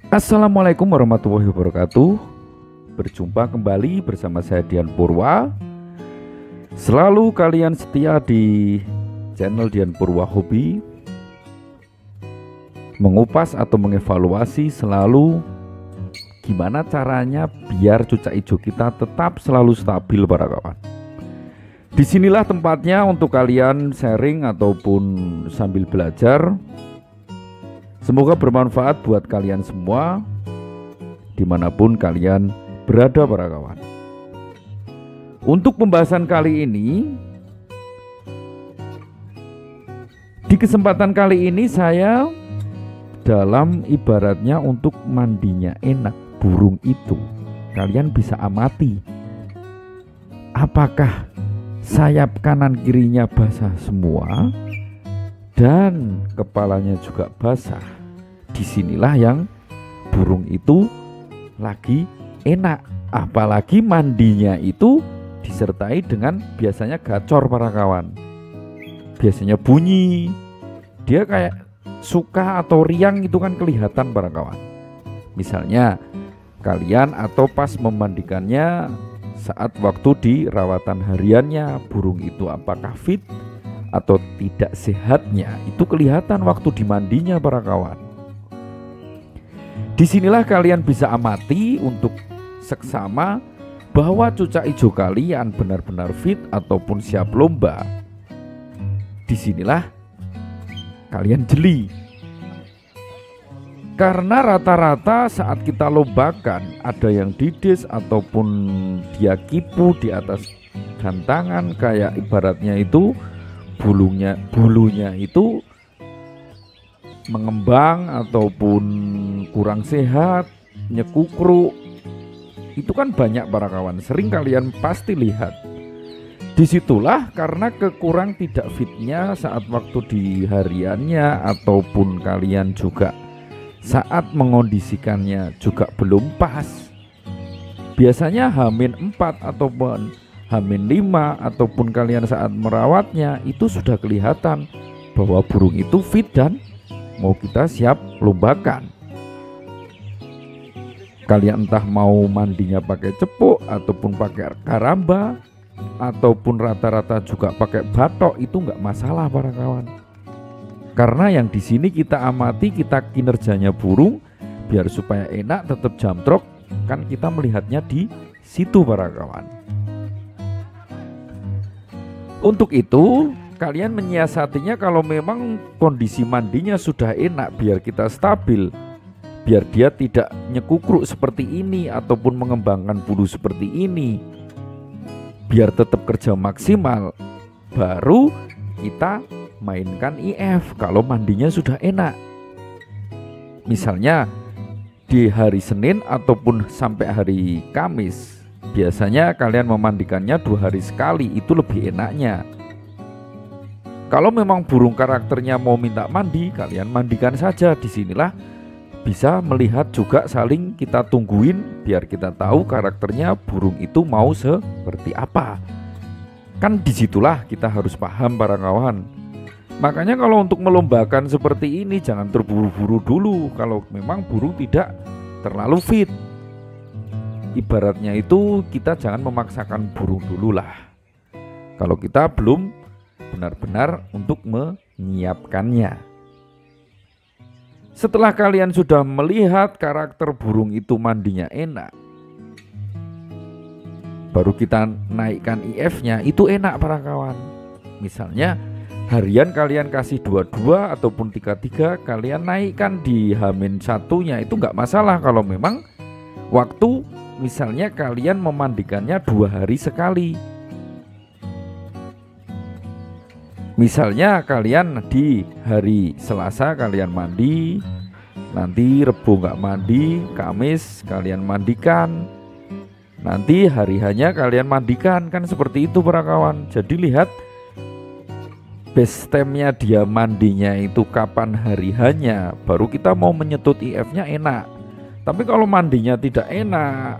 Assalamualaikum warahmatullahi wabarakatuh. Berjumpa kembali bersama saya Dian Purwa. Selalu kalian setia di channel Dian Purwa Hobi, mengupas atau mengevaluasi selalu gimana caranya biar cucak hijau kita tetap selalu stabil, para kawan. Disinilah tempatnya untuk kalian sharing ataupun sambil belajar. Semoga bermanfaat buat kalian semua dimanapun kalian berada, para kawan. Untuk pembahasan kali ini, di kesempatan kali ini saya dalam ibaratnya untuk mandinya enak burung itu, kalian bisa amati apakah sayap kanan kirinya basah semua dan kepalanya juga basah. Disinilah yang burung itu lagi enak, apalagi mandinya itu disertai dengan biasanya gacor, para kawan. Biasanya bunyi, dia kayak suka atau riang, itu kan kelihatan, para kawan. Misalnya kalian atau pas memandikannya saat waktu di rawatan hariannya, burung itu apakah fit atau tidak sehatnya itu kelihatan waktu dimandinya, para kawan. Disinilah kalian bisa amati untuk seksama bahwa cucak hijau kalian benar-benar fit ataupun siap lomba. Disinilah kalian jeli, karena rata-rata saat kita lombakan ada yang didis ataupun dia kipu di atas gantangan, kayak ibaratnya itu bulunya itu mengembang ataupun kurang sehat, nyekukruk. Itu kan banyak, para kawan, sering kalian pasti lihat. Disitulah karena kekurang tidak fitnya saat waktu di hariannya ataupun kalian juga saat mengondisikannya juga belum pas. Biasanya H-4 ataupun H-5 ataupun kalian saat merawatnya itu sudah kelihatan bahwa burung itu fit dan mau kita siap lombakan. Kalian entah mau mandinya pakai cepuk ataupun pakai karamba ataupun rata-rata juga pakai batok, itu nggak masalah, para kawan. Karena yang di sini kita amati, kita kinerjanya burung biar supaya enak tetap jamtrok, kan kita melihatnya di situ, para kawan. Untuk itu kalian menyiasatinya kalau memang kondisi mandinya sudah enak, biar kita stabil, biar dia tidak nyekukruk seperti ini ataupun mengembangkan bulu seperti ini, biar tetap kerja maksimal, baru kita mainkan IF kalau mandinya sudah enak. Misalnya di hari Senin ataupun sampai hari Kamis, biasanya kalian memandikannya 2 hari sekali, itu lebih enaknya. Kalau memang burung karakternya mau minta mandi, kalian mandikan saja. Disinilah bisa melihat juga, saling kita tungguin biar kita tahu karakternya burung itu mau seperti apa. Kan disitulah kita harus paham, para kawan. Makanya kalau untuk melombakan seperti ini jangan terburu-buru dulu kalau memang burung tidak terlalu fit. Ibaratnya itu kita jangan memaksakan burung dulu lah kalau kita belum benar-benar untuk menyiapkannya. Setelah kalian sudah melihat karakter burung itu mandinya enak, baru kita naikkan IF-nya, itu enak, para kawan. Misalnya harian kalian kasih 22 ataupun 33, kalian naikkan di H-1-nya, itu nggak masalah kalau memang waktu misalnya kalian memandikannya 2 hari sekali. Misalnya kalian di hari Selasa kalian mandi, nanti Rebo nggak mandi, Kamis kalian mandikan, nanti hari hanya kalian mandikan, kan seperti itu, para kawan. Jadi lihat base time-nya dia mandinya itu kapan hari hanya, baru kita mau menyetut IF-nya enak. Tapi kalau mandinya tidak enak,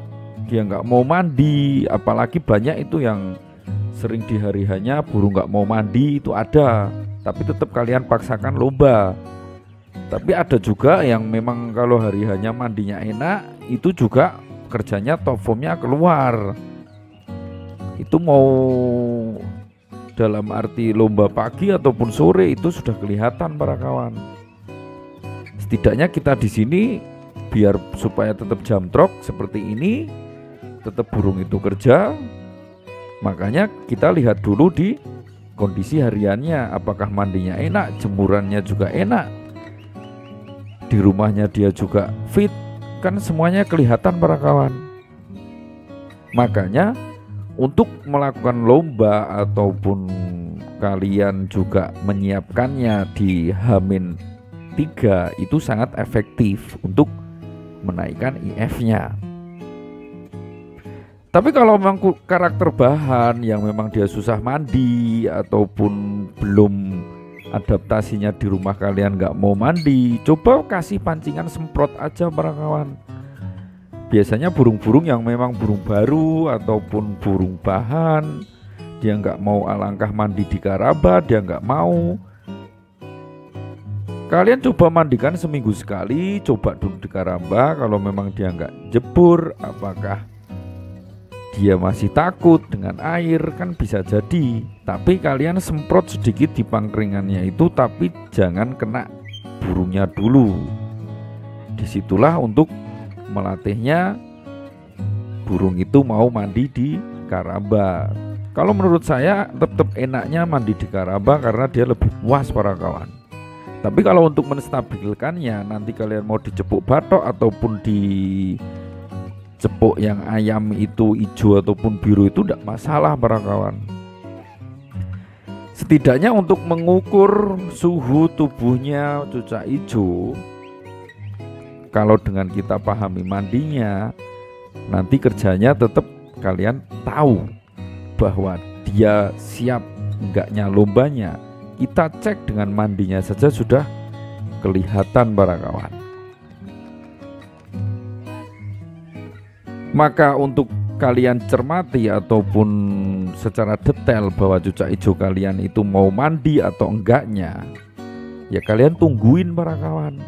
dia nggak mau mandi, apalagi banyak itu yang sering di hari hanya burung nggak mau mandi, itu ada. Tapi tetap kalian paksakan lomba. Tapi ada juga yang memang kalau hari hanya mandinya enak, itu juga kerjanya top formnya keluar. Itu mau dalam arti lomba pagi ataupun sore itu sudah kelihatan para kawan. Setidaknya kita di sini biar supaya tetap jamtrok seperti ini, tetap burung itu kerja. Makanya kita lihat dulu di kondisi hariannya, apakah mandinya enak, jemurannya juga enak, di rumahnya dia juga fit, kan semuanya kelihatan para kawan. Makanya untuk melakukan lomba ataupun kalian juga menyiapkannya di H-3 itu sangat efektif untuk menaikkan IF-nya. Tapi kalau memang karakter bahan yang memang dia susah mandi ataupun belum adaptasinya di rumah kalian nggak mau mandi, coba kasih pancingan semprot aja para kawan. Biasanya burung-burung yang memang burung baru ataupun burung bahan, dia nggak mau alangkah mandi di karaba, dia nggak mau. Kalian coba mandikan seminggu sekali, coba duduk di karamba. Kalau memang dia nggak jebur, apakah dia masih takut dengan air, kan bisa jadi. Tapi kalian semprot sedikit di pangkringannya itu, tapi jangan kena burungnya dulu. Disitulah untuk melatihnya burung itu mau mandi di karamba. Kalau menurut saya tetap enaknya mandi di karamba karena dia lebih puas para kawan. Tapi kalau untuk menstabilkannya, nanti kalian mau dicepuk batok ataupun di cepuk yang ayam itu hijau ataupun biru itu tidak masalah para kawan. Setidaknya untuk mengukur suhu tubuhnya cucak hijau, kalau dengan kita pahami mandinya, nanti kerjanya tetap kalian tahu bahwa dia siap enggaknya lombanya. Kita cek dengan mandinya saja sudah kelihatan para kawan. Maka untuk kalian cermati ataupun secara detail bahwa cucak hijau kalian itu mau mandi atau enggaknya, ya kalian tungguin para kawan.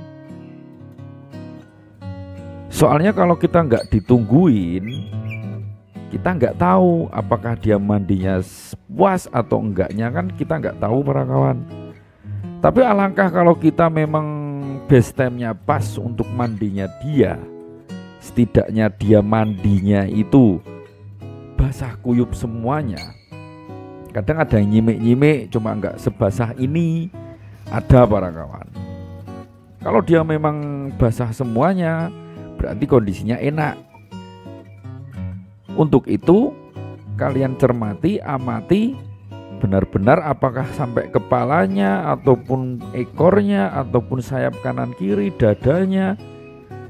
Soalnya kalau kita nggak ditungguin, kita nggak tahu apakah dia mandinya puas atau enggaknya, kan kita nggak tahu para kawan. Tapi alangkah kalau kita memang base time-nya pas untuk mandinya dia, setidaknya dia mandinya itu basah kuyup semuanya. Kadang ada yang nyimik-nyimik cuma nggak sebasah ini, ada para kawan. Kalau dia memang basah semuanya, berarti kondisinya enak. Untuk itu kalian cermati, amati benar-benar apakah sampai kepalanya ataupun ekornya ataupun sayap kanan kiri, dadanya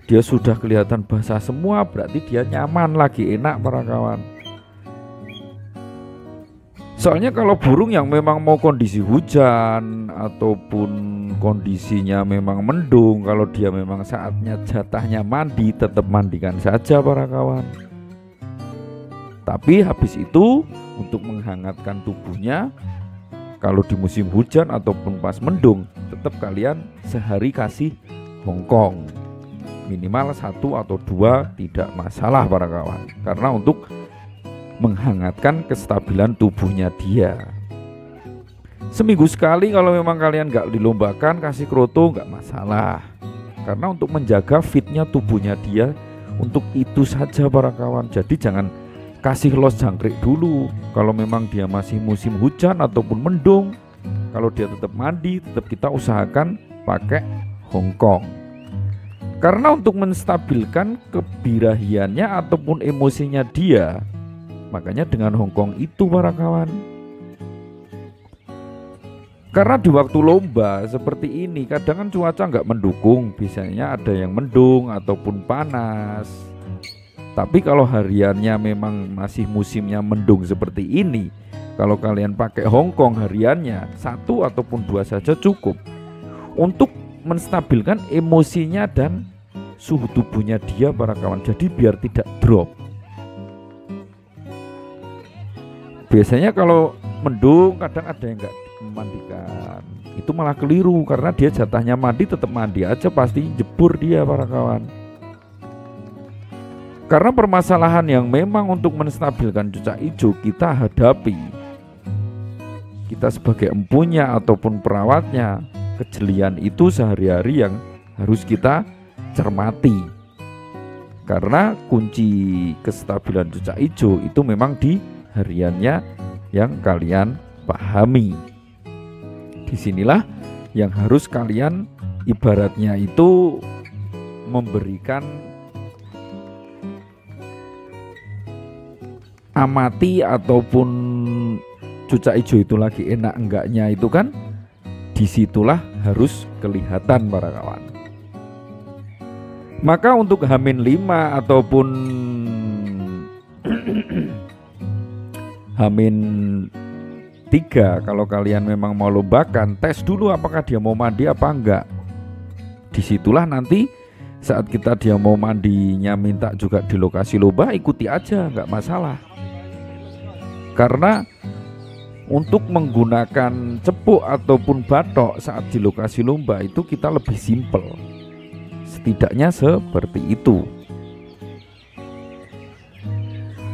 dia sudah kelihatan basah semua, berarti dia nyaman lagi, enak para kawan. Soalnya kalau burung yang memang mau kondisi hujan ataupun kondisinya memang mendung, kalau dia memang saatnya jatahnya mandi, tetap mandikan saja para kawan. Tapi habis itu untuk menghangatkan tubuhnya, kalau di musim hujan ataupun pas mendung, tetap kalian sehari kasih hongkong. Minimal 1 atau 2 tidak masalah para kawan. Karena untuk menghangatkan kestabilan tubuhnya dia. Seminggu sekali kalau memang kalian nggak dilombakan kasih kroto nggak masalah. Karena untuk menjaga fitnya tubuhnya dia, untuk itu saja para kawan. Jadi jangan kasih los jangkrik dulu. Kalau memang dia masih musim hujan ataupun mendung, kalau dia tetap mandi, tetap kita usahakan pakai hongkong. Karena untuk menstabilkan kebirahiannya ataupun emosinya dia, makanya dengan hongkong itu para kawan. Karena di waktu lomba seperti ini kadang kan cuaca nggak mendukung, biasanya ada yang mendung ataupun panas. Tapi kalau hariannya memang masih musimnya mendung seperti ini, kalau kalian pakai hongkong hariannya 1 ataupun 2 saja cukup untuk menstabilkan emosinya dan suhu tubuhnya dia para kawan. Jadi biar tidak drop. Biasanya kalau mendung kadang ada yang nggak memandikan, itu malah keliru, karena dia jatahnya mandi tetap mandi aja, pasti jebur dia para kawan. Karena permasalahan yang memang untuk menstabilkan cucak hijau kita hadapi, kita sebagai empunya ataupun perawatnya, kejelian itu sehari-hari yang harus kita cermati. Karena kunci kestabilan cucak hijau itu memang di hariannya yang kalian pahami. Disinilah yang harus kalian ibaratnya itu memberikan amati, ataupun cucak hijau itu lagi enak enggaknya itu kan disitulah harus kelihatan para kawan. Maka untuk H-5 ataupun H-3, kalau kalian memang mau lombakan, tes dulu apakah dia mau mandi apa enggak. Disitulah nanti saat dia mau mandinya minta juga di lokasi lomba, ikuti aja, enggak masalah. Karena untuk menggunakan cepuk ataupun batok saat di lokasi lomba itu kita lebih simpel, setidaknya seperti itu.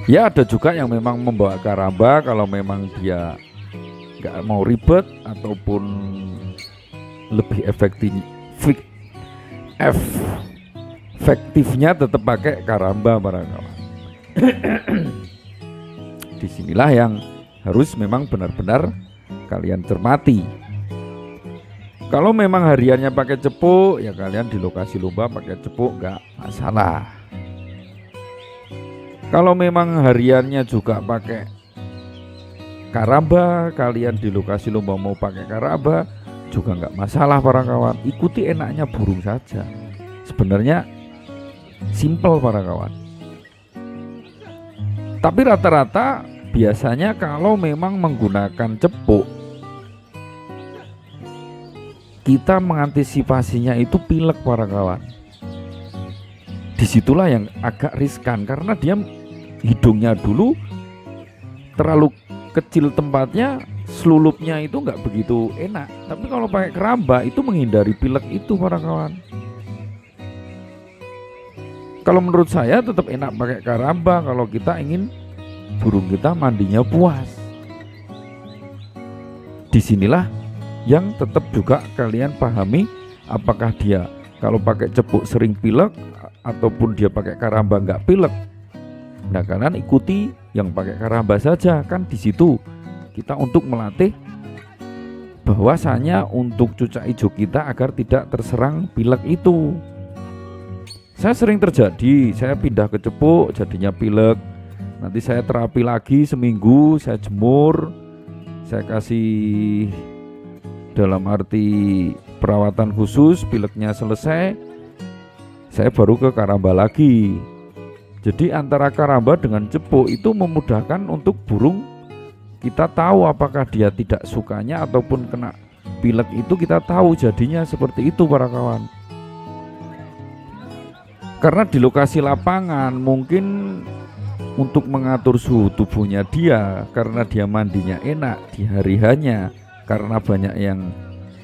Ya ada juga yang memang membawa karamba kalau memang dia nggak mau ribet ataupun lebih efektifnya tetap pakai karamba para kawan. Disinilah yang harus memang benar-benar kalian cermati. Kalau memang hariannya pakai cepuk, ya kalian di lokasi lomba pakai cepuk nggak masalah. Kalau memang hariannya juga pakai karamba, kalian di lokasi lomba mau pakai karamba juga nggak masalah para kawan. Ikuti enaknya burung saja. Sebenarnya simple para kawan. Tapi rata-rata biasanya kalau memang menggunakan cepuk, kita mengantisipasinya itu pilek para kawan. Disitulah yang agak riskan, karena dia hidungnya dulu terlalu kecil tempatnya, selulupnya itu nggak begitu enak. Tapi kalau pakai keramba itu menghindari pilek itu para kawan. Kalau menurut saya tetap enak pakai karamba kalau kita ingin burung kita mandinya puas. Disinilah yang tetap juga kalian pahami, apakah dia kalau pakai cepuk sering pilek ataupun dia pakai karamba nggak pilek. Nah kalian ikuti yang pakai karamba saja, kan di situ kita untuk melatih bahwasanya untuk cucak hijau kita agar tidak terserang pilek itu. Saya sering terjadi, saya pindah ke cepuk jadinya pilek. Nanti saya terapi lagi seminggu, saya jemur, saya kasih dalam arti perawatan khusus, pileknya selesai, saya baru ke karamba lagi. Jadi antara karamba dengan cepuk itu memudahkan untuk burung kita tahu apakah dia tidak sukanya ataupun kena pilek itu kita tahu jadinya seperti itu para kawan. Karena di lokasi lapangan mungkin untuk mengatur suhu tubuhnya dia, karena dia mandinya enak di hari hanya, karena banyak yang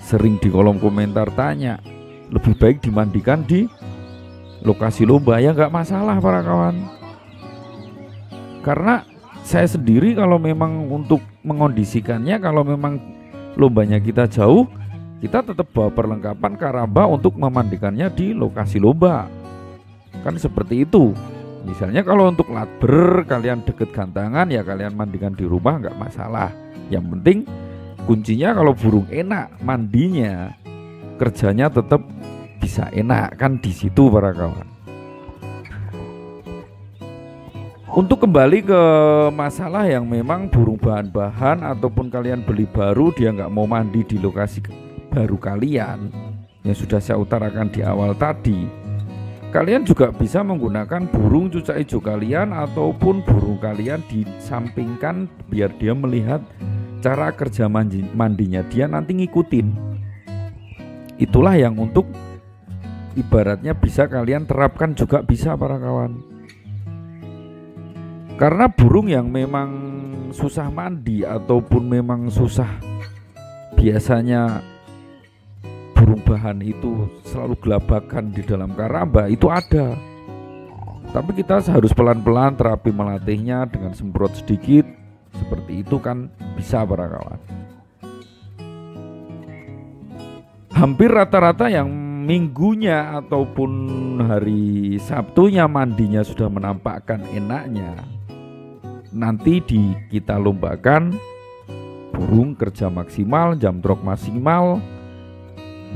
sering di kolom komentar tanya lebih baik dimandikan di lokasi lomba, ya nggak masalah para kawan. Karena saya sendiri kalau memang untuk mengondisikannya, kalau memang lombanya kita jauh, kita tetap bawa perlengkapan karamba untuk memandikannya di lokasi lomba. Kan seperti itu. Misalnya kalau untuk latber kalian deket gantangan, ya kalian mandikan di rumah nggak masalah. Yang penting kuncinya kalau burung enak mandinya, kerjanya tetap bisa enak, kan di situ para kawan. Untuk kembali ke masalah yang memang burung bahan-bahan ataupun kalian beli baru dia nggak mau mandi di lokasi baru kalian, yang sudah saya utarakan di awal tadi. Kalian juga bisa menggunakan burung cucak hijau kalian ataupun burung kalian disampingkan biar dia melihat cara kerja mandinya, dia nanti ngikutin. Itulah yang untuk ibaratnya bisa kalian terapkan juga bisa para kawan. Karena burung yang memang susah mandi ataupun memang susah biasanya burung bahan itu selalu gelabakan di dalam karamba, itu ada. Tapi kita harus pelan-pelan terapi melatihnya dengan semprot sedikit. Seperti itu kan bisa para kawan. Hampir rata-rata yang minggunya ataupun hari Sabtunya mandinya sudah menampakkan enaknya, nanti kita lombakan burung kerja maksimal, jamtrok maksimal,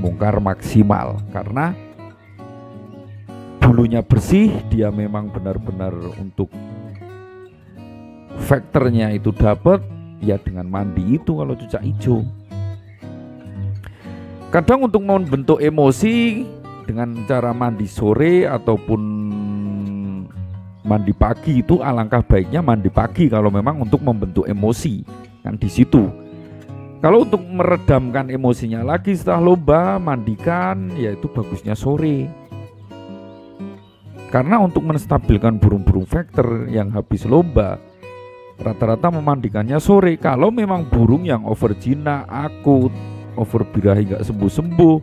bongkar maksimal. Karena bulunya bersih, dia memang benar-benar untuk faktornya itu dapat, ya dengan mandi itu kalau cucak hijau. Kadang untuk membentuk emosi dengan cara mandi sore ataupun mandi pagi, itu alangkah baiknya mandi pagi kalau memang untuk membentuk emosi kan di situ. Kalau untuk meredamkan emosinya lagi setelah lomba, mandikan, yaitu bagusnya sore. Karena untuk menstabilkan burung-burung faktor yang habis lomba, rata-rata memandikannya sore. Kalau memang burung yang over jinak, akut, over birahi nggak sembuh-sembuh,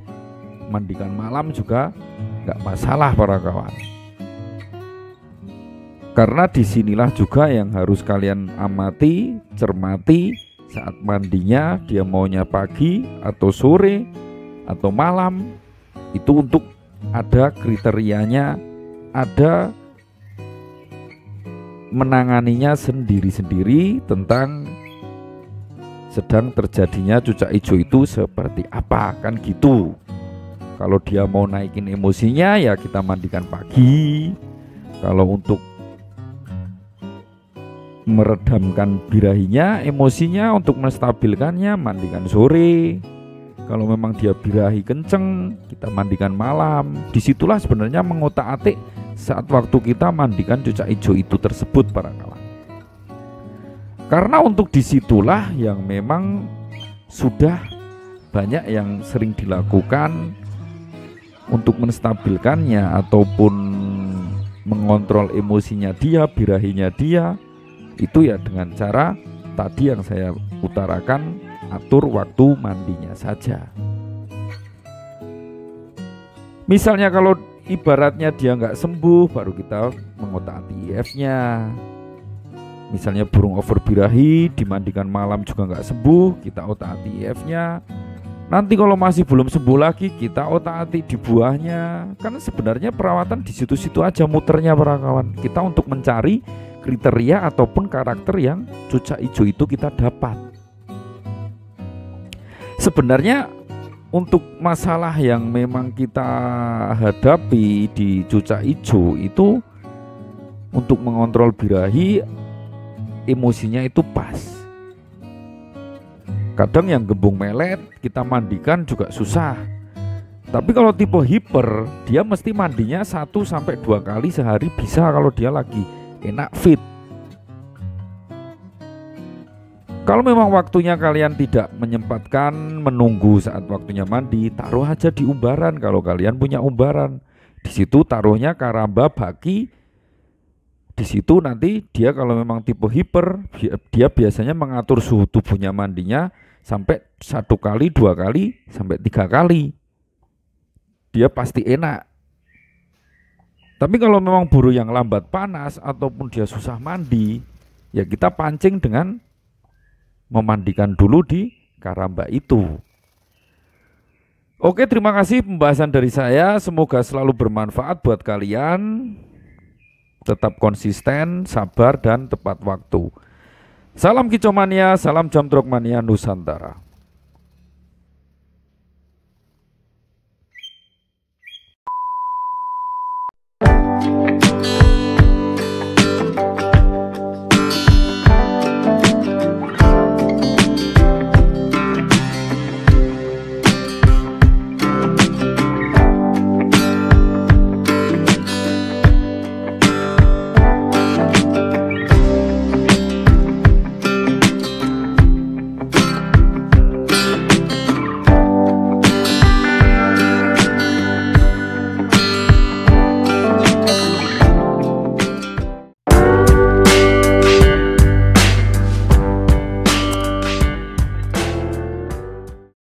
mandikan malam juga nggak masalah para kawan. Karena disinilah juga yang harus kalian amati, cermati saat mandinya, dia maunya pagi atau sore atau malam. Itu untuk ada kriterianya, ada menanganinya sendiri-sendiri tentang sedang terjadinya cucak hijau itu seperti apa, kan gitu. Kalau dia mau naikin emosinya, ya kita mandikan pagi. Kalau untuk meredamkan birahinya, emosinya, untuk menstabilkannya, mandikan sore. Kalau memang dia birahi kenceng, kita mandikan malam. Disitulah sebenarnya mengotak-atik saat waktu kita mandikan cucak hijau itu tersebut para kawan. Karena untuk disitulah yang memang sudah banyak yang sering dilakukan untuk menstabilkannya ataupun mengontrol emosinya dia, birahinya dia, itu ya dengan cara tadi yang saya utarakan, atur waktu mandinya saja. Misalnya kalau ibaratnya dia nggak sembuh, baru kita mengotak-atik IF-nya. Misalnya burung over birahi dimandikan malam juga nggak sembuh, kita otak-atik IF-nya. Nanti kalau masih belum sembuh lagi, kita otak-atik di buahnya. Karena sebenarnya perawatan di situ-situ aja muternya para kawan. Kita untuk mencari kriteria ataupun karakter yang cucak hijau itu kita dapat. Sebenarnya untuk masalah yang memang kita hadapi di cucak hijau itu, untuk mengontrol birahi, emosinya itu pas. Kadang yang gembung melet kita mandikan juga susah. Tapi kalau tipe hiper, dia mesti mandinya 1-2 kali sehari bisa kalau dia lagi enak fit. Kalau memang waktunya kalian tidak menyempatkan menunggu saat waktunya mandi, taruh aja di umbaran kalau kalian punya umbaran. Di situ taruhnya karamba baki. Di situ nanti dia kalau memang tipe hiper, dia biasanya mengatur suhu tubuhnya mandinya sampai 1 kali, 2 kali, sampai 3 kali. Dia pasti enak. Tapi kalau memang burung yang lambat panas ataupun dia susah mandi, ya kita pancing dengan memandikan dulu di karamba itu. Oke, terima kasih pembahasan dari saya. Semoga selalu bermanfaat buat kalian. Tetap konsisten, sabar, dan tepat waktu. Salam kicomania, salam jamtrok mania Nusantara.